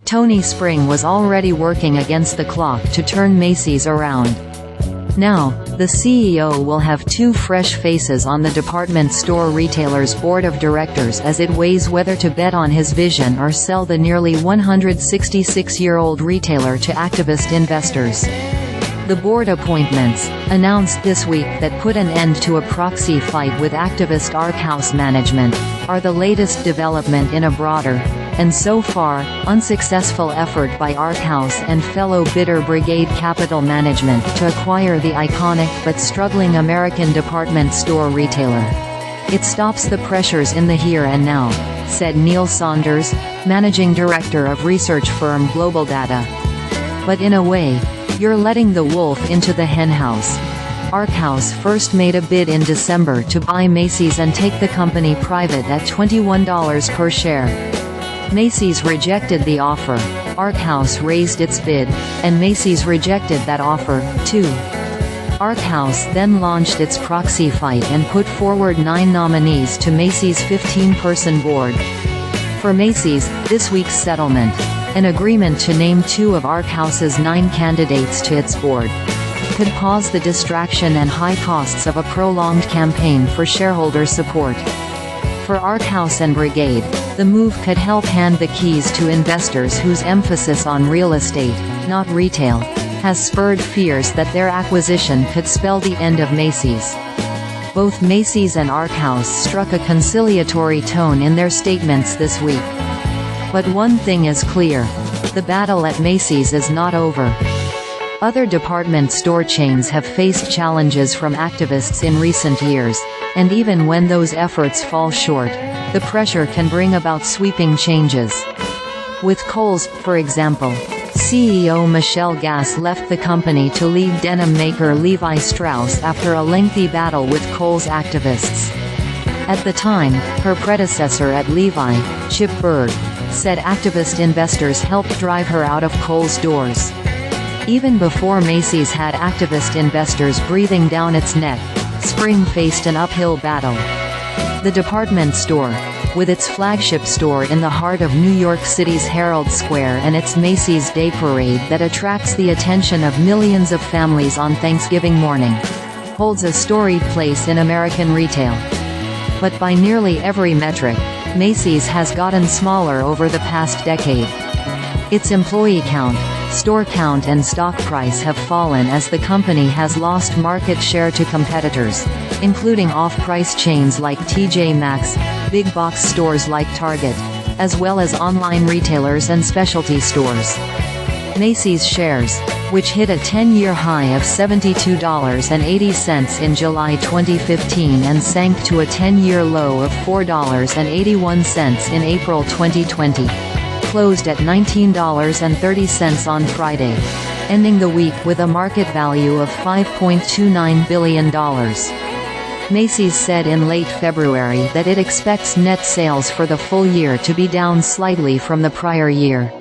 Tony Spring was already working against the clock to turn Macy's around. Now, the CEO will have two fresh faces on the department store retailer's board of directors as it weighs whether to bet on his vision or sell the nearly 166-year-old retailer to activist investors. The board appointments, announced this week that put an end to a proxy fight with activist Arkhouse Management, are the latest development in a broader, and so far, unsuccessful effort by Arkhouse and fellow bidder Brigade Capital Management to acquire the iconic but struggling American department store retailer. It stops the pressures in the here and now, said Neil Saunders, managing director of research firm GlobalData. But in a way, you're letting the wolf into the henhouse. Arkhouse first made a bid in December to buy Macy's and take the company private at $21 per share. Macy's rejected the offer, Arkhouse raised its bid, and Macy's rejected that offer, too. Arkhouse then launched its proxy fight and put forward 9 nominees to Macy's 15-person board. For Macy's, this week's settlement, an agreement to name 2 of Arkhouse's 9 candidates to its board, could pause the distraction and high costs of a prolonged campaign for shareholder support. For Arkhouse and Brigade, the move could help hand the keys to investors whose emphasis on real estate, not retail, has spurred fears that their acquisition could spell the end of Macy's. Both Macy's and Arkhouse struck a conciliatory tone in their statements this week. But one thing is clear: the battle at Macy's is not over. Other department store chains have faced challenges from activists in recent years, and even when those efforts fall short, the pressure can bring about sweeping changes. With Kohl's, for example, CEO Michelle Gass left the company to lead denim maker Levi Strauss after a lengthy battle with Kohl's activists. At the time, her predecessor at Levi, Bergh, said activist investors helped drive her out of Kohl's doors. Even before Macy's had activist investors breathing down its neck, Spring faced an uphill battle. The department store, with its flagship store in the heart of New York City's Herald Square and its Macy's Day Parade that attracts the attention of millions of families on Thanksgiving morning, holds a storied place in American retail. But by nearly every metric, Macy's has gotten smaller over the past decade. Its employee count, store count and stock price have fallen as the company has lost market share to competitors, including off-price chains like TJ Maxx, big box stores like Target, as well as online retailers and specialty stores. Macy's shares, which hit a 10-year high of $72.80 in July 2015 and sank to a 10-year low of $4.81 in April 2020, closed at $19.30 on Friday, ending the week with a market value of $5.29 billion. Macy's said in late February that it expects net sales for the full year to be down slightly from the prior year.